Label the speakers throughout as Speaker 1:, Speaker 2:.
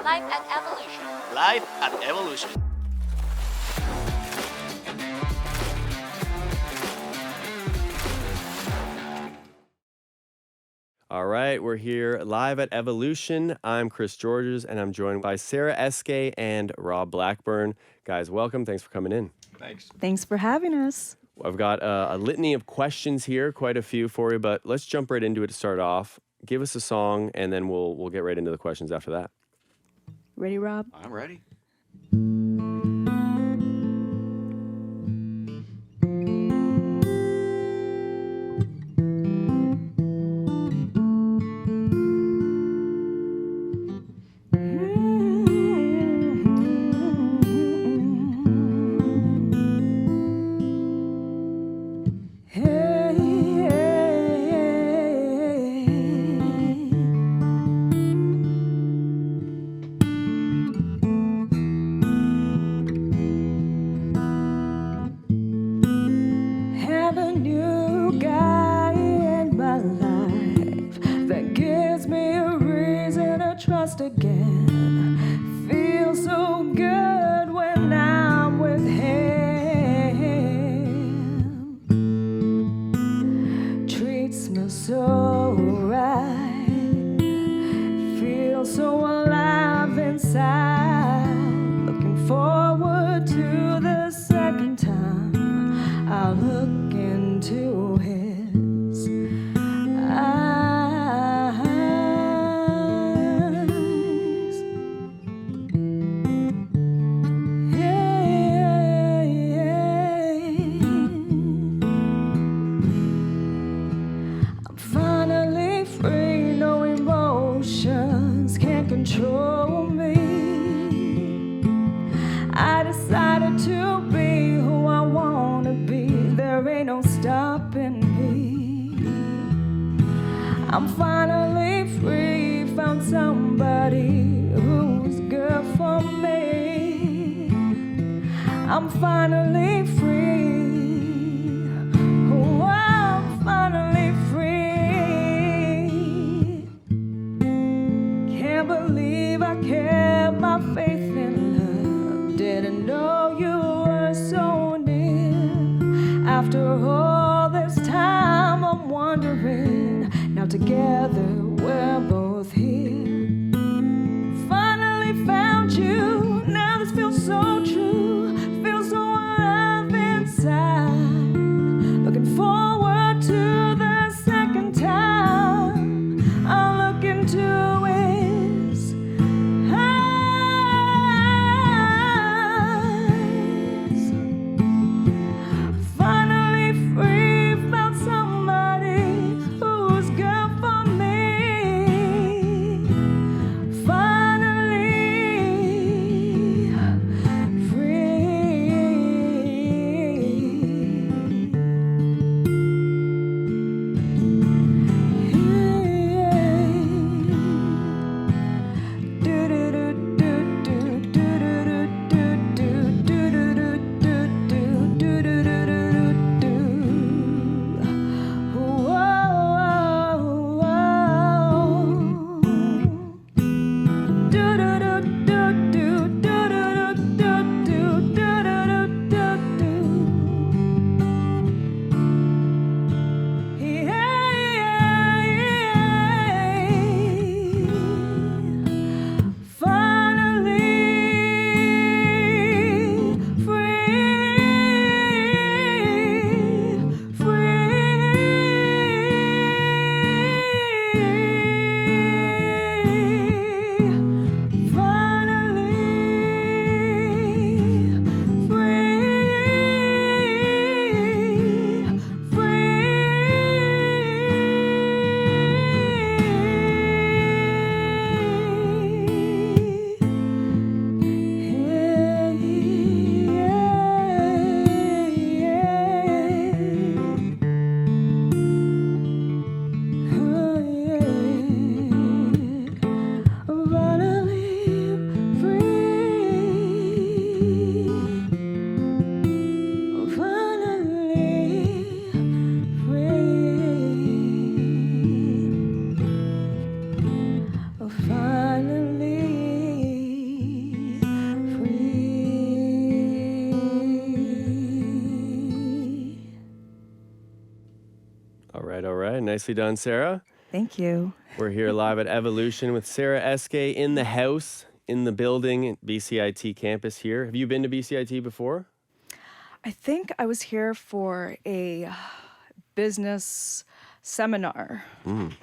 Speaker 1: Life at Evolution.
Speaker 2: Life at Evolution.
Speaker 3: All right, we're here live at Evolution. I'm Chris Georges, and I'm joined by Sarah Eské and Rob Blackburn. Guys, welcome. Thanks for coming in.
Speaker 2: Thanks.
Speaker 4: Thanks for having us.
Speaker 3: I've got a litany of questions here, quite a few for you, but let's jump right into it to start off. Give us a song, and then we'll get right into the questions after that.
Speaker 4: Ready, Rob?
Speaker 2: I'm ready.
Speaker 4: Again, feels so good when I'm with him. Treats me so right, feels so alive inside. Looking forward to the second time I'll look into his eyes. Control me. I decided to be who I want to be. There ain't no stopping me. I'm finally free. Found somebody who's good for me. I'm finally free. Oh, I'm finally free. Can't believe I kept my faith in love. Didn't know you were so near. After all this time, I'm wondering. Now together we're both here. Finally found you. Now this feels so true. Feels so alive inside. Looking forward to the second time I'll look into it. Finally
Speaker 3: Nicely done, Sarah.
Speaker 4: Thank you.
Speaker 3: We're here live at Evolution with Sarah Eské in the house, in the building, BCIT campus here. Have you been to BCIT before?
Speaker 4: I think I was here for a business seminar.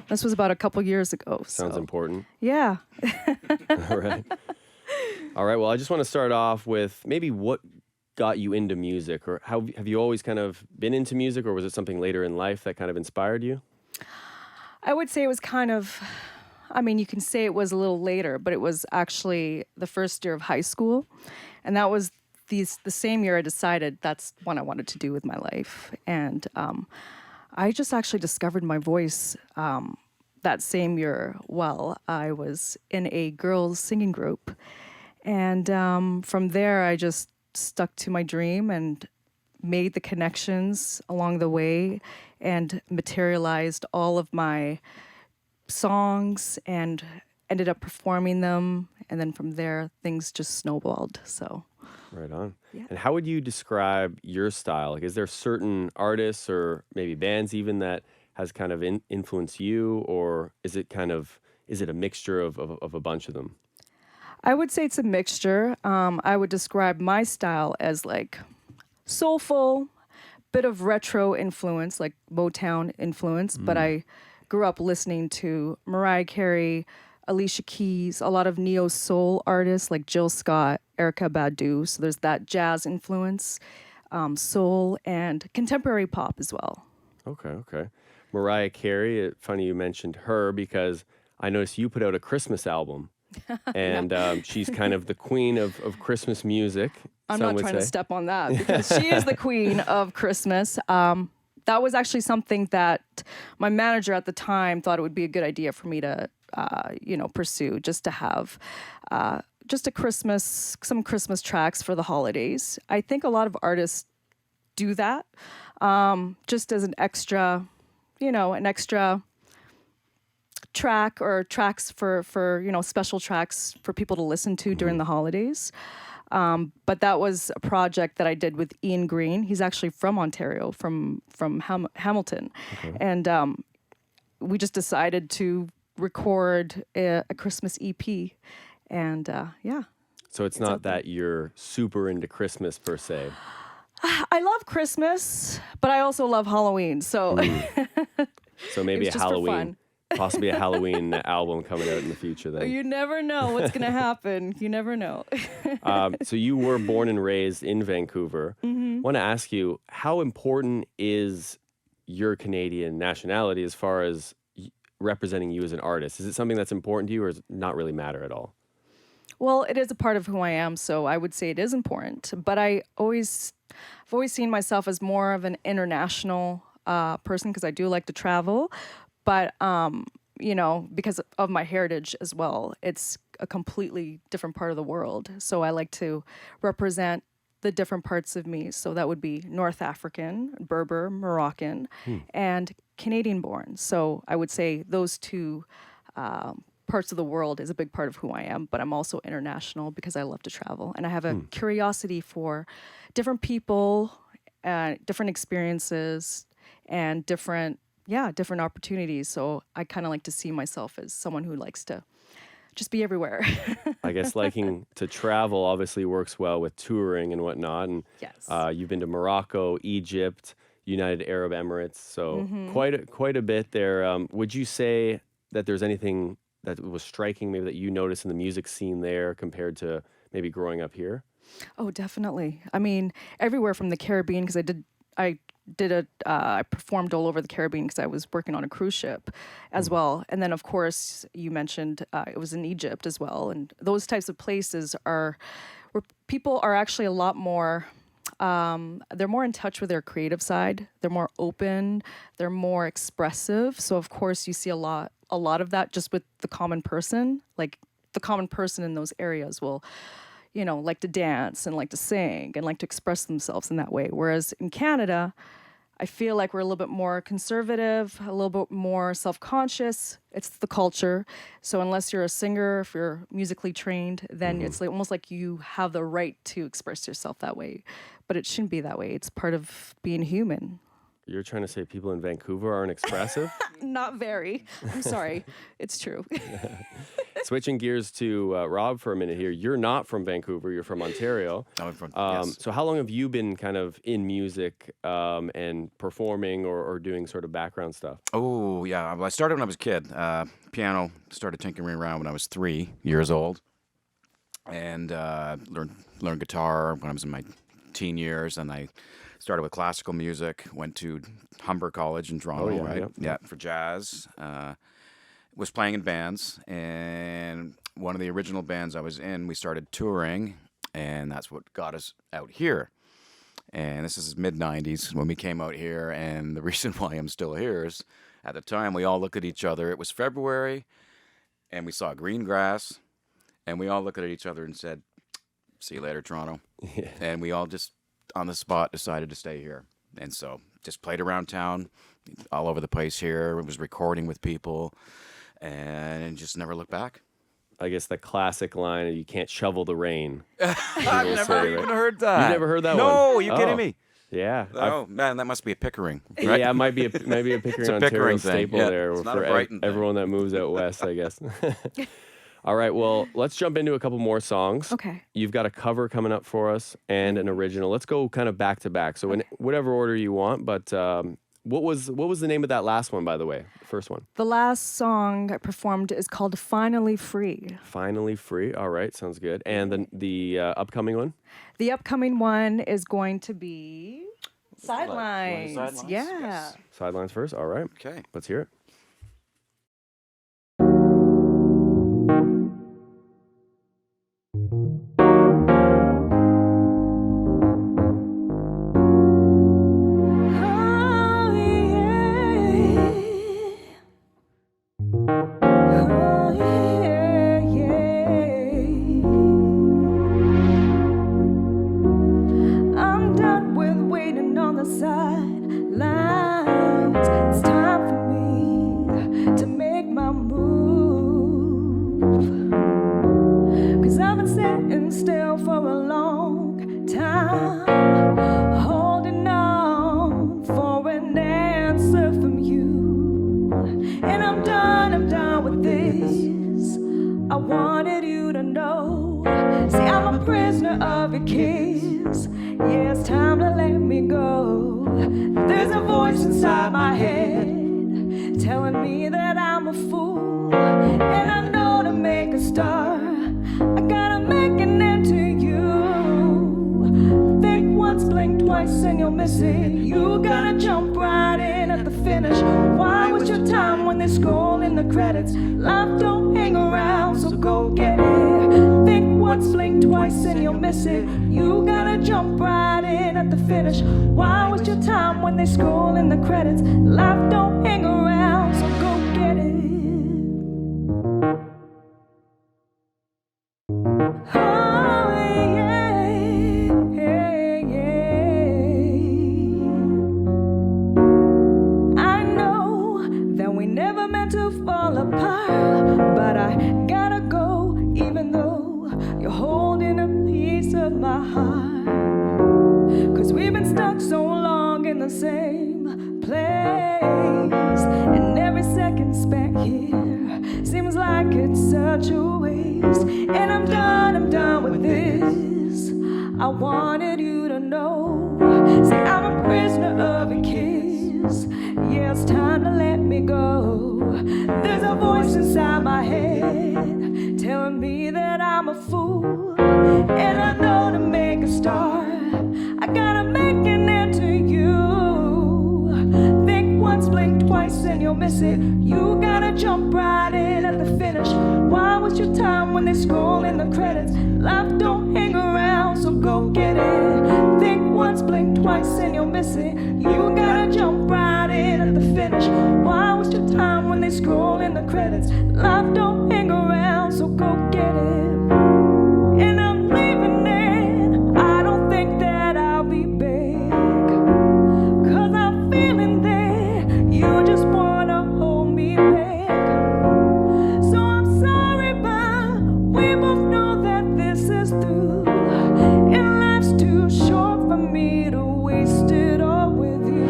Speaker 4: This was about a couple years ago.
Speaker 3: Sounds important.
Speaker 4: Yeah.
Speaker 3: All right. All right. Well, I just want to start off with maybe what got you into music, or how have you always kind of been into music, or was it something later in life that kind of inspired you?
Speaker 4: I would say it was kind of, I mean, you can say it was a little later, but it was actually the first year of high school. And that was the same year I decided that's what I wanted to do with my life. And I just actually discovered my voice that same year while I was in a girls' singing group. And from there, I just stuck to my dream and made the connections along the way and materialized all of my songs and ended up performing them. And then from there, things just snowballed. So,
Speaker 3: Right on.
Speaker 4: Yeah.
Speaker 3: And how would you describe your style? Like, is there certain artists or maybe bands even that has kind of influenced you, or is it a mixture of a bunch of them?
Speaker 4: I would say it's a mixture. I would describe my style as like soulful, bit of retro influence, like Motown influence, but I grew up listening to Mariah Carey, Alicia Keys, a lot of neo soul artists like Jill Scott, Erykah Badu. So there's that jazz influence, soul, and contemporary pop as well.
Speaker 3: Okay. Mariah Carey, funny you mentioned her because I noticed you put out a Christmas album. And she's kind of the queen of Christmas music.
Speaker 4: I'm
Speaker 3: some
Speaker 4: not
Speaker 3: would
Speaker 4: trying to
Speaker 3: say.
Speaker 4: step on that because she is the queen of Christmas. That was actually something that my manager at the time thought it would be a good idea for me to, pursue, just to have some Christmas tracks for the holidays. I think a lot of artists do that just as an extra track or tracks for special tracks for people to listen to during the holidays. But that was a project that I did with Ian Green. He's actually from Ontario, from Hamilton.
Speaker 3: Okay.
Speaker 4: And we just decided to record a Christmas EP. And
Speaker 3: So it's not that you're super into Christmas per se.
Speaker 4: I love Christmas, but I also love Halloween. So
Speaker 3: So maybe
Speaker 4: It was
Speaker 3: a
Speaker 4: just for
Speaker 3: Halloween,
Speaker 4: fun.
Speaker 3: possibly a Halloween album coming out in the future then.
Speaker 4: you never know what's going to happen. You never know.
Speaker 3: So you were born and raised in Vancouver. Want to ask you, how important is your Canadian nationality as far as representing you as an artist? Is it something that's important to you, or does it not really matter at all?
Speaker 4: Well, it is a part of who I am, so I would say it is important. But I've always seen myself as more of an international person because I do like to travel. But because of my heritage as well, it's a completely different part of the world. So I like to represent the different parts of me. So that would be North African, Berber, Moroccan, and Canadian born. So I would say those two parts of the world is a big part of who I am, but I'm also international because I love to travel. And I have a curiosity for different people, different experiences, and different opportunities. So I kind of like to see myself as someone who likes to just be everywhere.
Speaker 3: I guess liking to travel obviously works well with touring and whatnot. And
Speaker 4: Yes.
Speaker 3: you've been to Morocco, Egypt, United Arab Emirates, so quite a bit there. Would you say that there's anything that was striking, maybe that you noticed in the music scene there compared to maybe growing up here?
Speaker 4: Oh, definitely. I mean, everywhere from the Caribbean, because I performed all over the Caribbean because I was working on a cruise ship as well. And then, of course, you mentioned it was in Egypt as well. And those types of places are where people are actually a lot more, they're more in touch with their creative side. They're more open. They're more expressive. So, of course, you see a lot of that just with the common person. Like the common person in those areas will like to dance and like to sing and like to express themselves in that way. Whereas in Canada, I feel like we're a little bit more conservative, a little bit more self-conscious. It's the culture. So unless you're a singer, if you're musically trained, then it's like almost like you have the right to express yourself that way. But it shouldn't be that way. It's part of being human.
Speaker 3: You're trying to say people in Vancouver aren't expressive?
Speaker 4: Not very. I'm sorry. It's true.
Speaker 3: Switching gears to Rob for a minute here. You're not from Vancouver. You're from Ontario.
Speaker 1: I'm from, yes.
Speaker 3: So how long have you been kind of in music and performing or doing sort of background stuff?
Speaker 1: Oh, yeah. Well, I started when I was a kid. Piano, started tinkering around when I was 3 years old. And learned guitar when I was in my teen years. And I started with classical music, went to Humber College in Toronto, right? Yeah, for jazz. Was playing in bands. And one of the original bands I was in, we started touring. And that's what got us out here. And this is mid-90s when we came out here. And the reason why I'm still here is at the time we all looked at each other. It was February, and we saw green grass. And we all looked at each other and said, "See you later, Toronto."
Speaker 3: Yeah.
Speaker 1: And we all just, on the spot, decided to stay here. And so just played around town, all over the place here. Was recording with people, and just never looked back.
Speaker 3: I guess the classic line, "You can't shovel the rain."
Speaker 1: I've never even heard that.
Speaker 3: You never heard that one?
Speaker 1: No, are you kidding me?
Speaker 3: Yeah.
Speaker 1: Oh, man, that must be a Pickering, right?
Speaker 3: Yeah, it might be a Pickering,
Speaker 1: a
Speaker 3: Ontario
Speaker 1: Pickering thing.
Speaker 3: staple
Speaker 1: Yeah,
Speaker 3: there
Speaker 1: it's not a
Speaker 3: for
Speaker 1: Brighton thing.
Speaker 3: everyone that moves out west, I guess. All right, well, let's jump into a couple more songs.
Speaker 4: Okay.
Speaker 3: You've got a cover coming up for us and an original. Let's go kind of back to back. So in whatever order you want, but what was the name of that last one, by the way? The first one.
Speaker 4: The last song I performed is called Finally Free.
Speaker 3: Finally Free. All right, sounds good. And then the upcoming one?
Speaker 4: The upcoming one is going to be Sidelines.
Speaker 1: Sidelines?
Speaker 4: Yeah.
Speaker 1: Yes.
Speaker 3: Sidelines first. All right.
Speaker 1: Okay.
Speaker 3: Let's hear it.
Speaker 4: Oh, yeah. Oh, yeah, yeah. I'm done with waiting on the sidelines. It's time for me to make my move. 'Cause I've been sitting still for a long time, holding on for an answer from you. And I'm done with this. I wanted you to know. See, I'm a prisoner of your kiss. Yeah, it's time to let me go. There's a voice inside my head telling me that I'm a fool. And I know to make a start, I gotta make an end to you. Think once, blink twice, and you'll miss it. You gotta jump right in at the finish. Why waste your time when they scroll in the credits? Life don't hang around, so go get it. Think once, blink twice, and you'll miss it. You gotta jump right in at the finish. Why waste your time when they scroll in the credits? Life don't hang around, so go get it. Oh, yeah, yeah, yeah. I know that we never meant to fall apart, but I gotta go, even though you're holding a piece of my heart. 'Cause we've been stuck so long in the same place, and every second spent here seems like it's such a waste. And I'm done with this. I wanted you to know. See, I'm a prisoner of a kiss. Yeah, it's time to let me go. There's a voice inside my head telling me that I'm a fool. And I know to make a start, I gotta make an end to you. Think once, blink twice, and you'll miss it. You gotta jump right in at the finish. Why waste your time when they scroll in the credits? Life don't hang around, so go get it. Think once, blink twice, and you'll miss it. You gotta jump right in at the finish. Why waste your time when they scroll in the credits? Life don't hang around, so go get it. And I'm leaving it. I don't think that I'll be back, 'cause I'm feeling that you just wanna hold me back. So I'm sorry, but we both know that this is through. And life's too short for me to waste it all with you.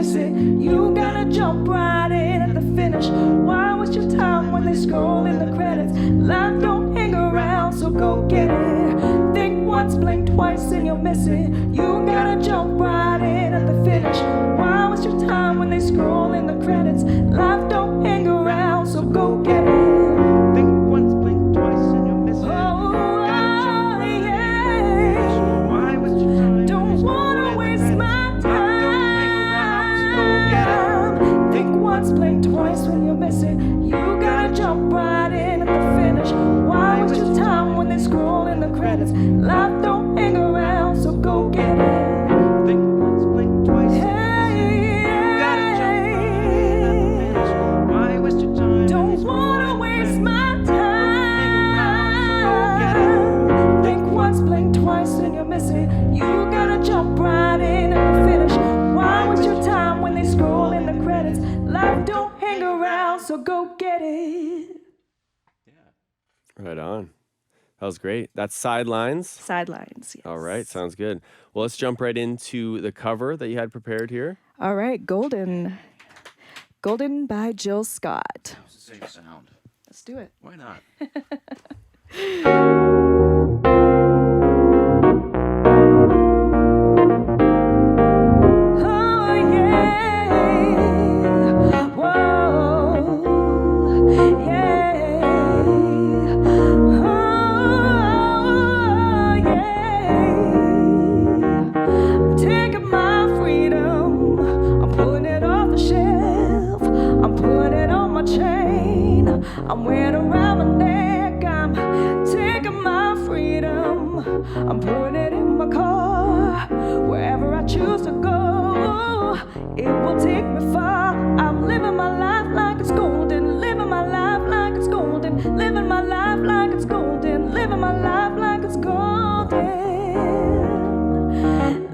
Speaker 4: miss it, you gotta jump right in at the finish. Why waste your time when they scroll in the credits? Life don't hang around, so go get it. Think once, blink twice, and you'll miss it. You gotta jump right in at the finish. Why waste your time when they scroll in the credits? Life don't hang around, so go get it.
Speaker 2: Think once, blink twice, and you'll miss it. Why waste your time?
Speaker 4: Don't wanna waste my time. Think once, blink twice when you miss it. You gotta jump right in at the finish. Why waste your time when they scroll in the credits? Life don't hang around, so go get it.
Speaker 2: Think once, blink twice, and you'll miss it. You gotta jump right in at the finish. Why waste your time?
Speaker 4: Don't wanna waste my
Speaker 2: Get it.
Speaker 4: time. Think once, blink twice, and you miss it. You gotta jump right in at the finish. Why waste your time when they scroll in the credits? Life don't hang around, so go get it.
Speaker 3: Right on. That was great. That's Sidelines.
Speaker 4: Sidelines. Yes.
Speaker 3: All right, sounds good. Well, let's jump right into the cover that you had prepared here.
Speaker 4: All right, Golden. Golden by Jill Scott.
Speaker 1: It's the same sound.
Speaker 4: Let's do it.
Speaker 1: Why not?
Speaker 4: Oh, yeah. Whoa. Yeah. Oh, yeah. I'm taking my freedom. I'm pulling it off the shelf. I'm putting it on my chain. I'm wearing it around my neck. I'm taking my freedom. I'm putting it in my car. Wherever I choose to go, it will take me far. I'm living my life like it's golden. Living my life like it's golden. Living my life like it's golden. Living my life like it's golden.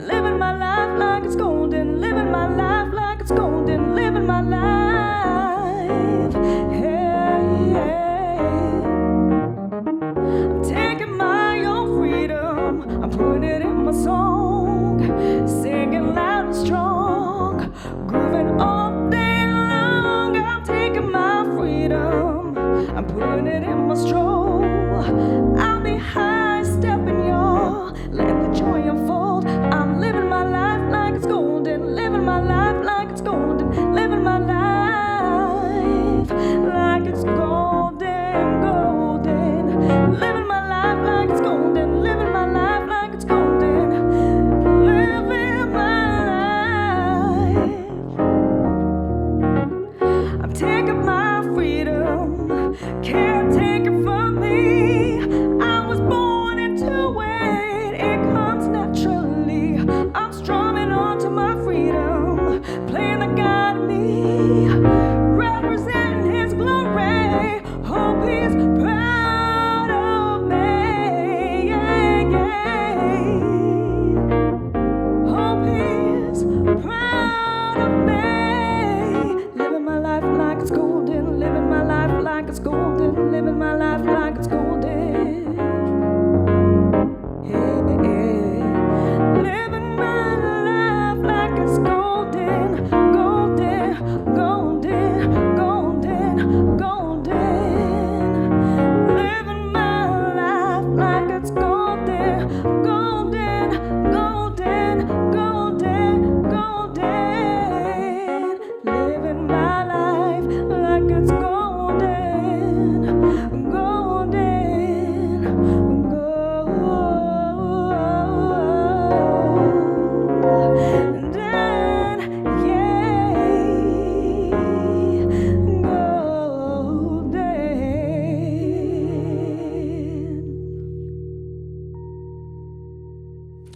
Speaker 4: Living my life like it's golden. Living my life like it's golden. Living my life. Hey, yeah. I'm taking my own freedom. I'm putting it in my song. Singing loud and strong. Grooving all day long. I'm taking my freedom. I'm putting it in my stroll. I'll be high stepping, y'all. Letting the joy unfold. I'm living my life like it's golden. Living my life like it's golden. Living my life like it's golden, golden. Living my life like it's golden. Living my life like it's golden. Living my life. I'm taking my freedom. Can't take it from me. I was born into it. It comes naturally. I'm strumming onto my freedom. Playing the God in me. Representing his glory. Hope he's proud of me. Yeah, yeah. Hope he's proud of me. Living my life like it's golden. Living my life like it's golden. Living my life like it's golden. Yeah, yeah. Living my life like it's golden. Golden, golden, golden, golden. Living my life like it's golden. Golden, golden, golden, golden. Living my life like it's golden. Golden, golden.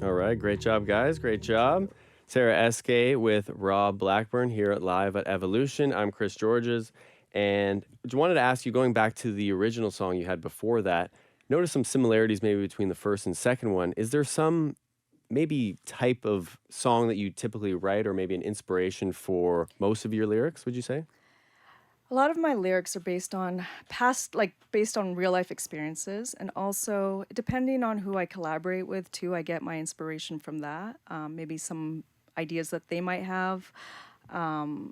Speaker 3: All right, great job, guys. Great job. Sarah Eské with Rob Blackburn here at Live at Evolution. I'm Chris Georges, and I wanted to ask you, going back to the original song you had before that, notice some similarities maybe between the first and second one. Is there some maybe type of song that you typically write, or maybe an inspiration for most of your lyrics, would you say?
Speaker 4: A lot of my lyrics are based on based on real life experiences, and also depending on who I collaborate with too, I get my inspiration from that. Maybe some ideas that they might have.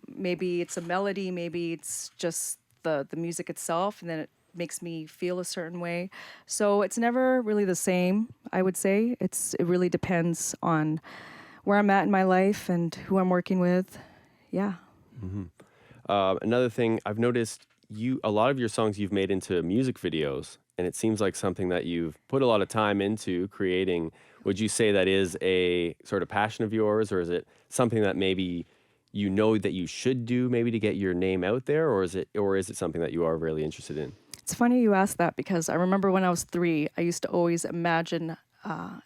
Speaker 4: Maybe it's a melody, maybe it's just the music itself, and then it makes me feel a certain way. So it's never really the same, I would say. It really depends on where I'm at in my life and who I'm working with. Yeah.
Speaker 3: Another thing I've noticed, a lot of your songs you've made into music videos, and it seems like something that you've put a lot of time into creating. Would you say that is a sort of passion of yours, or is it something that maybe you know that you should do maybe to get your name out there, or is it something that you are really interested in?
Speaker 4: It's funny you ask that because I remember when I was 3, I used to always imagine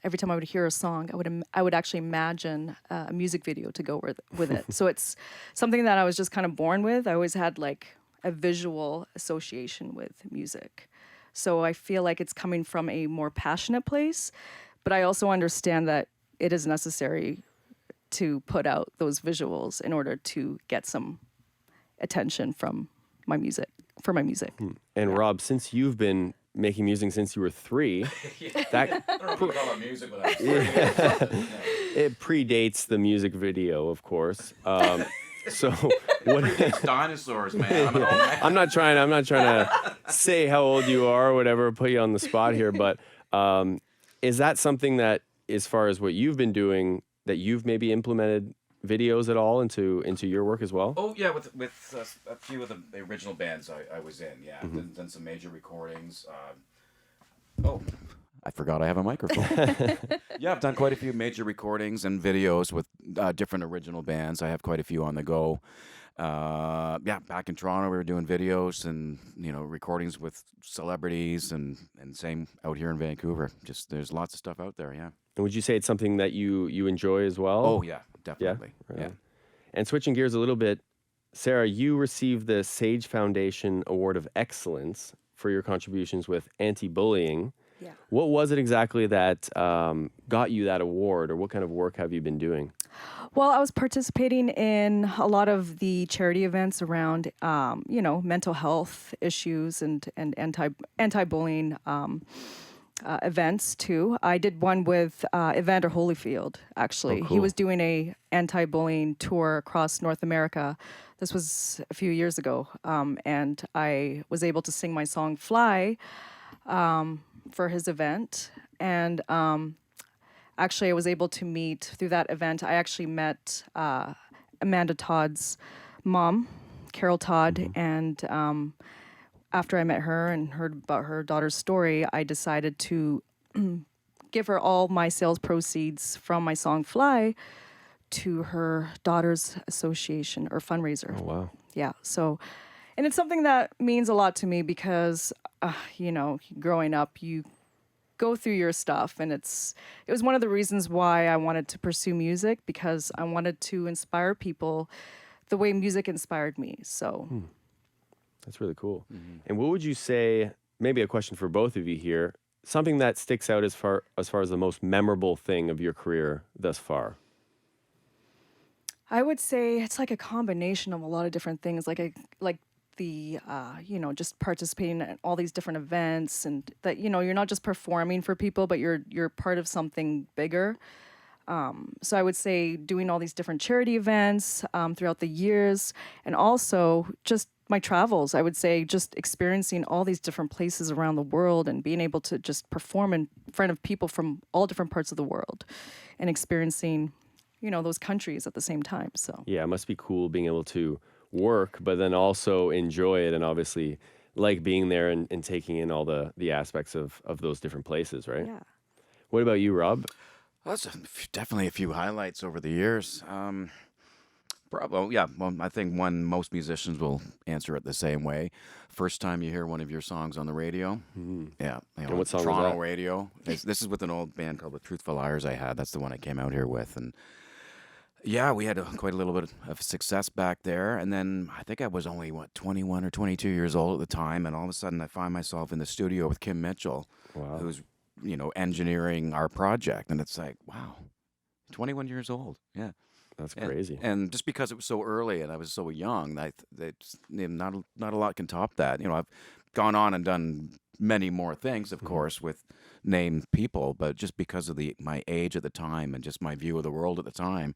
Speaker 4: every time I would hear a song, I would actually imagine a music video to go with it. So it's something that I was just kind of born with. I always had like a visual association with music. So I feel like it's coming from a more passionate place, but I also understand that it is necessary to put out those visuals in order to get some attention from my music, for my music.
Speaker 3: And Rob, since you've been making music since you were 3, that
Speaker 1: I don't know if you call it music, but I
Speaker 3: it predates the music video, of course. So what?
Speaker 1: it's dinosaurs, man. I'm an old man.
Speaker 3: I'm not trying to say how old you are or whatever, put you on the spot here, but is that something that, as far as what you've been doing, that you've maybe implemented videos at all into your work as well?
Speaker 1: Oh yeah, with a few of the original bands I was in. Yeah, done some major recordings. I forgot I have a microphone. Yeah, I've done quite a few major recordings and videos with different original bands. I have quite a few on the go. Yeah, back in Toronto, we were doing videos and recordings with celebrities, and same out here in Vancouver. Just there's lots of stuff out there. Yeah.
Speaker 3: And would you say it's something that you enjoy as well?
Speaker 1: Oh yeah, definitely.
Speaker 3: Right
Speaker 1: Yeah.
Speaker 3: on. And switching gears a little bit, Sarah, you received the Sage Foundation Award of Excellence for your contributions with anti-bullying.
Speaker 4: Yeah.
Speaker 3: What was it exactly that got you that award, or what kind of work have you been doing?
Speaker 4: Well, I was participating in a lot of the charity events around, mental health issues and anti-bullying events too. I did one with Evander Holyfield, actually.
Speaker 3: Oh,
Speaker 4: He
Speaker 3: cool.
Speaker 4: was doing a anti-bullying tour across North America. This was a few years ago, and I was able to sing my song "Fly" for his event. And actually, I was able to meet, through that event, I actually met Amanda Todd's mom, Carol Todd, and after I met her and heard about her daughter's story, I decided to give her all my sales proceeds from my song "Fly" to her daughter's association or fundraiser.
Speaker 3: Oh, wow.
Speaker 4: Yeah. So, and it's something that means a lot to me because, growing up, you go through your stuff, and it was one of the reasons why I wanted to pursue music, because I wanted to inspire people the way music inspired me. So.
Speaker 3: That's really cool. And what would you say, maybe a question for both of you here, something that sticks out as far as the most memorable thing of your career thus far?
Speaker 4: I would say it's like a combination of a lot of different things, just participating in all these different events, and that, you're not just performing for people, but you're part of something bigger. So I would say doing all these different charity events throughout the years, and also just my travels. I would say just experiencing all these different places around the world and being able to just perform in front of people from all different parts of the world and experiencing, those countries at the same time. So
Speaker 3: Yeah, it must be cool being able to work, but then also enjoy it, and obviously like being there and taking in all the aspects of those different places, right?
Speaker 4: yeah.
Speaker 3: What about you, Rob?
Speaker 1: Well, that's definitely a few highlights over the years. Probably, yeah. Well, I think most musicians will answer it the same way. First time you hear one of your songs on the radio, yeah.
Speaker 3: And what song was
Speaker 1: Toronto
Speaker 3: that?
Speaker 1: radio. This is with an old band called the Truthful Liars I had. That's the one I came out here with, and yeah, we had quite a little bit of success back there. And then I think I was only 21 or 22 years old at the time, and all of a sudden I find myself in the studio with Kim Mitchell,
Speaker 3: Wow.
Speaker 1: who's engineering our project, and it's like, wow, 21 years old, yeah.
Speaker 3: That's crazy.
Speaker 1: And just because it was so early and I was so young, not a lot can top that. I've gone on and done many more things, of course, with named people, but just because of my age at the time and just my view of the world at the time,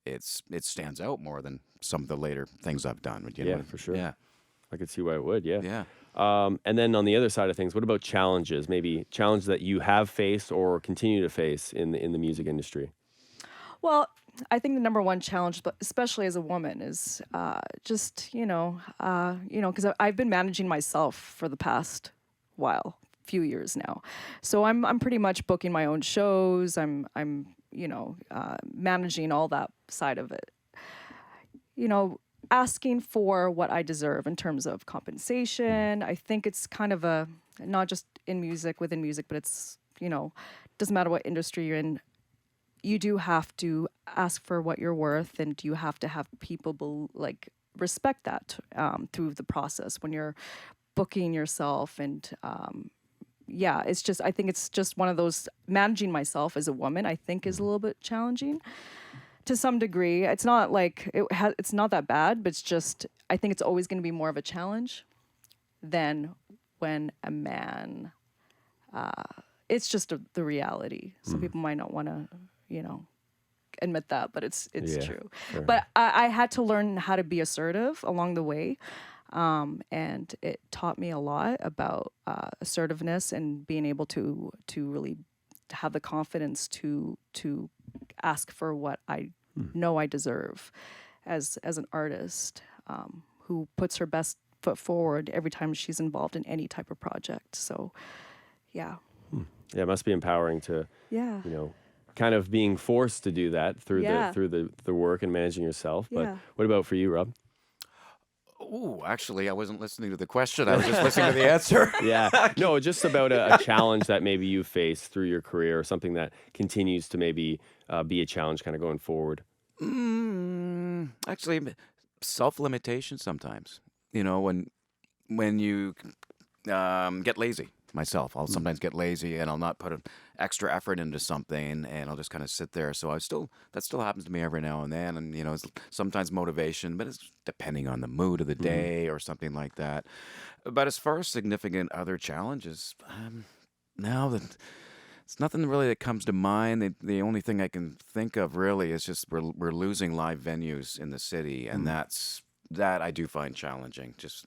Speaker 1: it stands out more than some of the later things I've done. You know
Speaker 3: Yeah,
Speaker 1: what-
Speaker 3: for sure.
Speaker 1: Yeah,
Speaker 3: I could see why it would. Yeah.
Speaker 1: yeah.
Speaker 3: And then on the other side of things, what about challenges? Maybe challenges that you have faced or continue to face in the music industry.
Speaker 4: Well, I think the number one challenge, but especially as a woman, is just because I've been managing myself for the past few years now, so I'm pretty much booking my own shows. I'm managing all that side of it. Asking for what I deserve in terms of compensation. I think it's kind of not just within music, but it's doesn't matter what industry you're in. You do have to ask for what you're worth, and you have to have people respect that through the process when you're booking yourself. And I think it's just one of those, managing myself as a woman, I think is a little bit challenging to some degree. It's not like it's not that bad, but it's just, I think it's always going to be more of a challenge than when a man, it's just the reality. Some people might not want to, admit that, but it's true.
Speaker 3: Sure.
Speaker 4: But I had to learn how to be assertive along the way. And it taught me a lot about assertiveness and being able to really have the confidence to ask for what I know I deserve as an artist who puts her best foot forward every time she's involved in any type of project. So, yeah.
Speaker 3: Yeah, it must be empowering to, kind of being forced to do that through the work and managing yourself. But
Speaker 4: Yeah.
Speaker 3: what about for you, Rob?
Speaker 1: Oh, actually, I wasn't listening to the question. I was just listening to the answer.
Speaker 3: Yeah. No, just about a challenge that maybe you face through your career, or something that continues to maybe be a challenge kind of going forward.
Speaker 1: Actually, self-limitation sometimes. When you get lazy. Myself, I'll sometimes get lazy and I'll not put an extra effort into something, and I'll just kind of sit there. So that still happens to me every now and then, and it's sometimes motivation, but it's depending on the mood of the day or something like that. But as far as significant other challenges, now that it's nothing really that comes to mind. The only thing I can think of really is just we're losing live venues in the city, and that I do find challenging. Just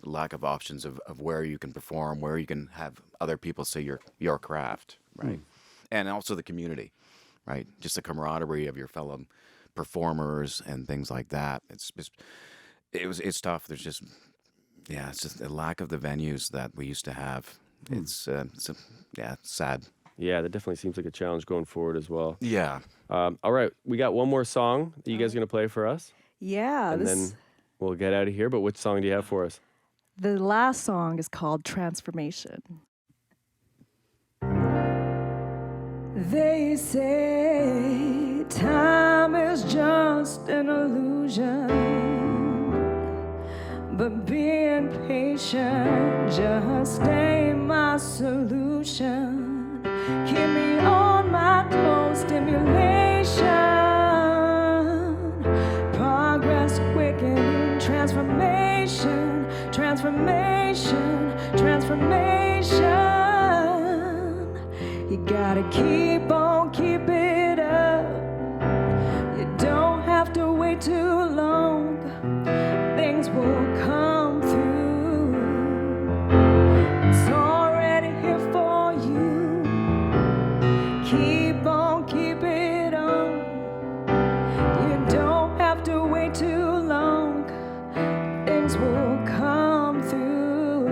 Speaker 1: lack of options of where you can perform, where you can have other people see your craft, right? And also the community, right? Just the camaraderie of your fellow performers and things like that. It's tough. There's just it's just a lack of the venues that we used to have. It's sad.
Speaker 3: Yeah, that definitely seems like a challenge going forward as well.
Speaker 1: Yeah.
Speaker 3: All right, we got one more song that you guys are going to play for us,
Speaker 4: Yeah.
Speaker 3: and then we'll get out of here. But which song do you have for us?
Speaker 4: The last song is called Transformation. They say time is just an illusion, but being patient just ain't my solution. Keep me on my toes, stimulation, progress quickening, transformation, transformation, transformation. You gotta keep on, keep it up. You don't have to wait too long. Things will come through. It's already here for you. Keep on, keep it on. You don't have to wait too long. Things will come through.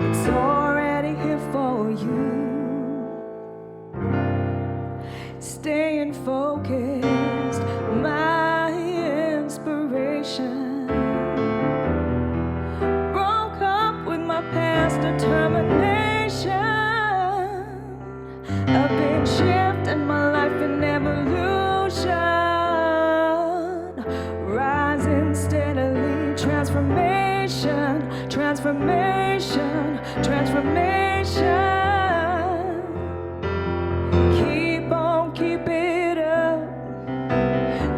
Speaker 4: It's already here for you. Staying focused, my inspiration. Broke up with my past determination. I've been shifting my life in evolution. Rising steadily, transformation, transformation, transformation. Keep on, keep it up.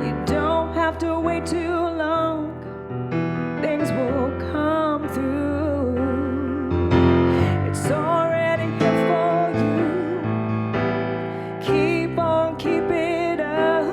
Speaker 4: You don't have to wait too long. Things will come through. It's already here for you. Keep on, keep it up.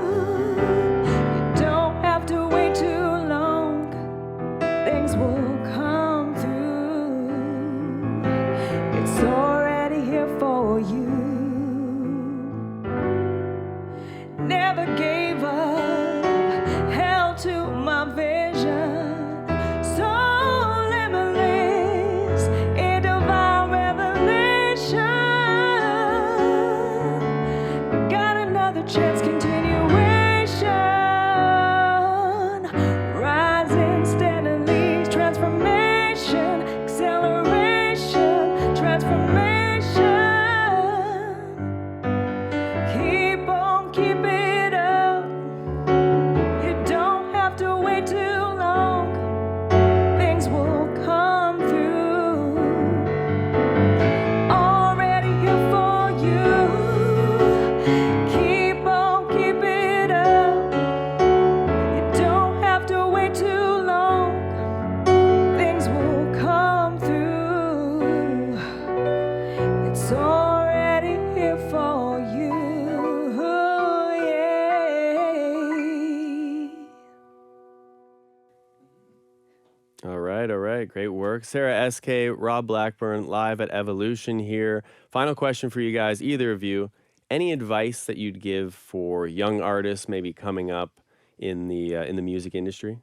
Speaker 3: Great work. Sarah Eské, Rob Blackburn, live at Evolution here. Final question for you guys, either of you. Any advice that you'd give for young artists maybe coming up in the music industry?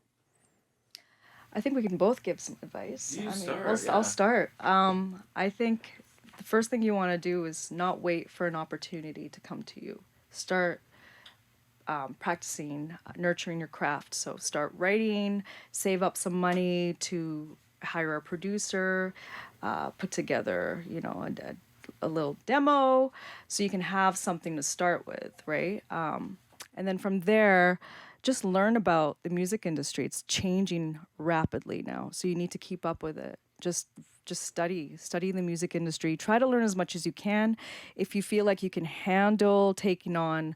Speaker 4: I think we can both give some advice. I'll start. I think the first thing you want to do is not wait for an opportunity to come to you. Start practicing, nurturing your craft. So start writing, save up some money to hire a producer, put together, a little demo, so you can have something to start with, right? And then from there, just learn about the music industry. It's changing rapidly now, so you need to keep up with it. Just study the music industry. Try to learn as much as you can. If you feel like you can handle taking on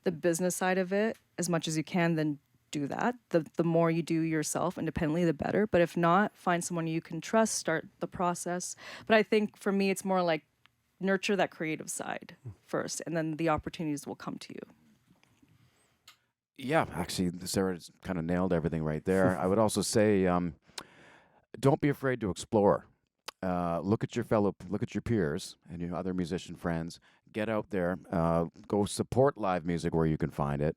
Speaker 4: the business side of it as much as you can, then do that. The more you do yourself independently, the better. But if not, find someone you can trust, start the process. But I think for me, it's more like nurture that creative side first, and then the opportunities will come to you.
Speaker 1: Yeah, actually, Sarah kind of nailed everything right there. I would also say, don't be afraid to explore. Look at your peers and your other musician friends. Get out there, go support live music where you can find it,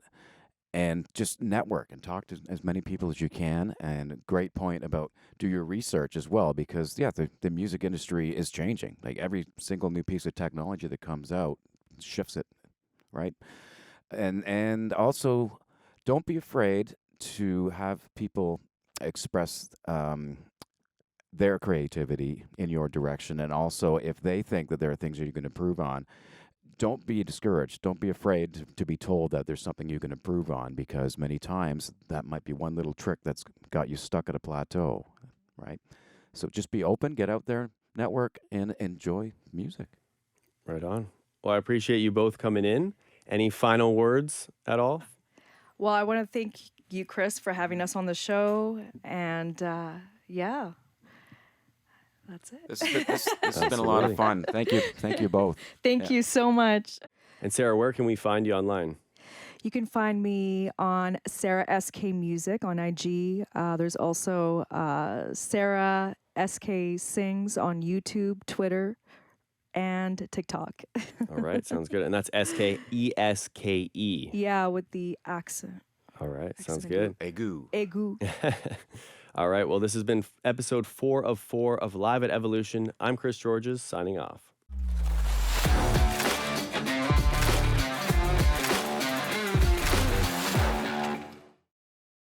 Speaker 1: and just network and talk to as many people as you can. And a great point about do your research as well, because the music industry is changing. Like every single new piece of technology that comes out shifts it, right? And also, don't be afraid to have people express their creativity in your direction. And also, if they think that there are things that you can improve on, don't be discouraged. Don't be afraid to be told that there's something you can improve on, because many times that might be one little trick that's got you stuck at a plateau, right? So just be open, get out there, network, and enjoy music.
Speaker 3: Right on. Well, I appreciate you both coming in. Any final words at all?
Speaker 4: Well, I want to thank you, Chris, for having us on the show. And yeah, that's it.
Speaker 1: This has been a lot of fun. Thank you both.
Speaker 4: Thank you so much.
Speaker 3: And Sarah, where can we find you online?
Speaker 4: You can find me on Sarah SK Music on IG. There's also Sarah SK Sings on YouTube, Twitter, and TikTok.
Speaker 3: All right, sounds good. And that's Eske.
Speaker 4: Yeah, with the accent.
Speaker 3: All right, sounds
Speaker 4: Accent.
Speaker 3: good.
Speaker 1: Egu.
Speaker 3: All right, well, this has been episode 4 of 4 of Live at Evolution. I'm Chris Georges, signing off.